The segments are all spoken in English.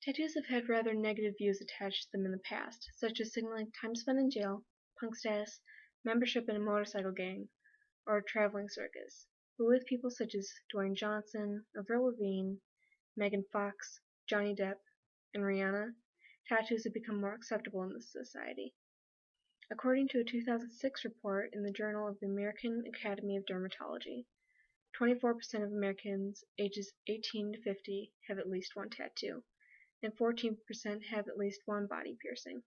Tattoos have had rather negative views attached to them in the past, such as signaling time spent in jail, punk status, membership in a motorcycle gang, or a traveling circus. But with people such as Dwayne Johnson, Avril Lavigne, Megan Fox, Johnny Depp, and Rihanna, tattoos have become more acceptable in this society. According to a 2006 report in the Journal of the American Academy of Dermatology, 24% of Americans ages 18 to 50 have at least one tattoo, and 14% have at least one body piercing.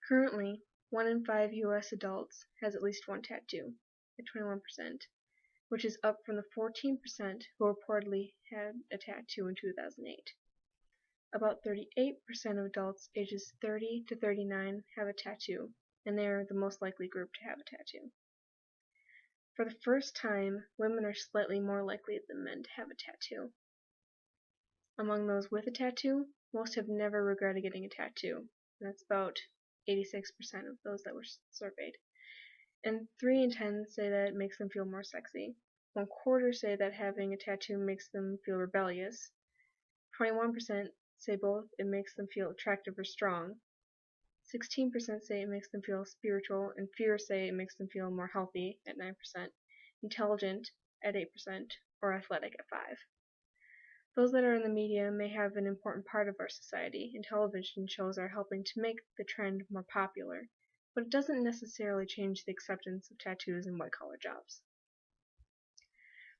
Currently, 1 in 5 U.S. adults has at least one tattoo, at 21%, which is up from the 14% who reportedly had a tattoo in 2008. About 38% of adults ages 30 to 39 have a tattoo, and they are the most likely group to have a tattoo. For the first time, women are slightly more likely than men to have a tattoo. Among those with a tattoo, most have never regretted getting a tattoo, and that's about 86% of those that were surveyed. And 3 in 10 say that it makes them feel more sexy. 1/4 say that having a tattoo makes them feel rebellious. 21% say both it makes them feel attractive or strong. 16% say it makes them feel spiritual, and fewer say it makes them feel more healthy at 9%, intelligent at 8%, or athletic at 5%. Those that are in the media may have an important part of our society, and television shows are helping to make the trend more popular, but it doesn't necessarily change the acceptance of tattoos in white-collar jobs.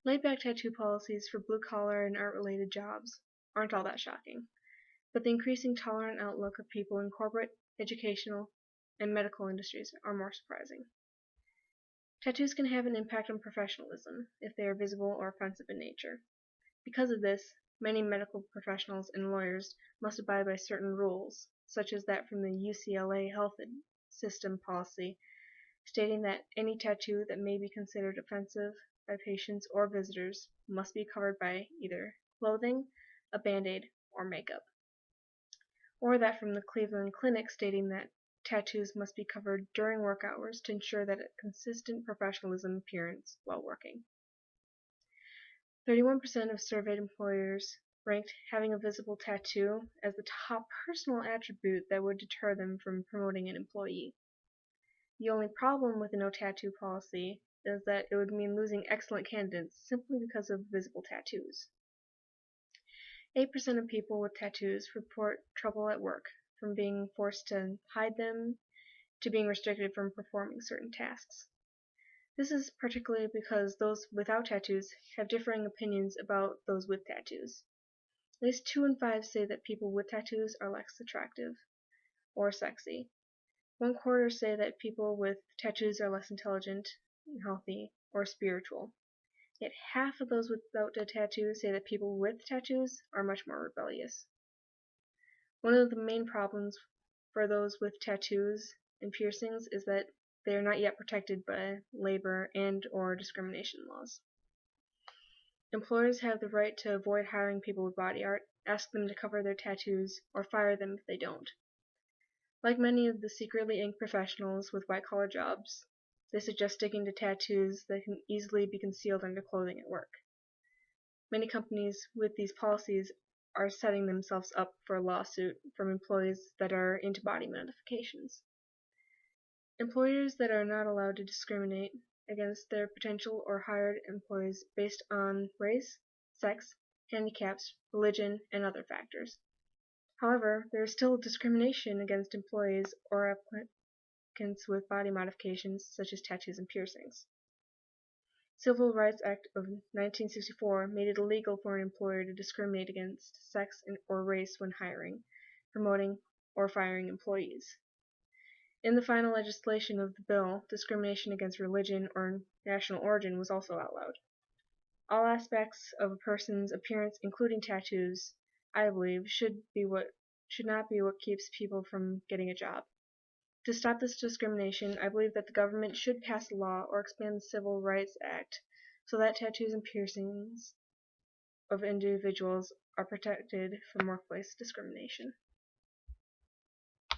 Laid-back tattoo policies for blue-collar and art-related jobs aren't all that shocking, but the increasing tolerant outlook of people in corporate, educational, and medical industries are more surprising. Tattoos can have an impact on professionalism if they are visible or offensive in nature. Because of this, many medical professionals and lawyers must abide by certain rules, such as that from the UCLA Health System policy, stating that any tattoo that may be considered offensive by patients or visitors must be covered by either clothing, a band-aid, or makeup. Or that from the Cleveland Clinic stating that tattoos must be covered during work hours to ensure that a consistent professionalism appearance while working. 31% of surveyed employers ranked having a visible tattoo as the top personal attribute that would deter them from promoting an employee. The only problem with a no tattoo policy is that it would mean losing excellent candidates simply because of visible tattoos. 8% of people with tattoos report trouble at work, from being forced to hide them to being restricted from performing certain tasks. This is particularly because those without tattoos have differing opinions about those with tattoos. At least 2 in 5 say that people with tattoos are less attractive or sexy. 1/4 say that people with tattoos are less intelligent, healthy, or spiritual. Yet half of those without a tattoo say that people with tattoos are much more rebellious. One of the main problems for those with tattoos and piercings is that they are not yet protected by labor and/or discrimination laws. Employers have the right to avoid hiring people with body art, ask them to cover their tattoos, or fire them if they don't. Like many of the secretly inked professionals with white-collar jobs, they suggest sticking to tattoos that can easily be concealed under clothing at work. Many companies with these policies are setting themselves up for a lawsuit from employees that are into body modifications. Employers that are not allowed to discriminate against their potential or hired employees based on race, sex, handicaps, religion, and other factors. However, there is still discrimination against employees or applicants with body modifications such as tattoos and piercings. Civil Rights Act of 1964 made it illegal for an employer to discriminate against sex or race when hiring, promoting, or firing employees. In the final legislation of the bill, discrimination against religion or national origin was also outlawed. All aspects of a person's appearance, including tattoos, I believe, should not be what keeps people from getting a job. To stop this discrimination, I believe that the government should pass a law or expand the Civil Rights Act so that tattoos and piercings of individuals are protected from workplace discrimination.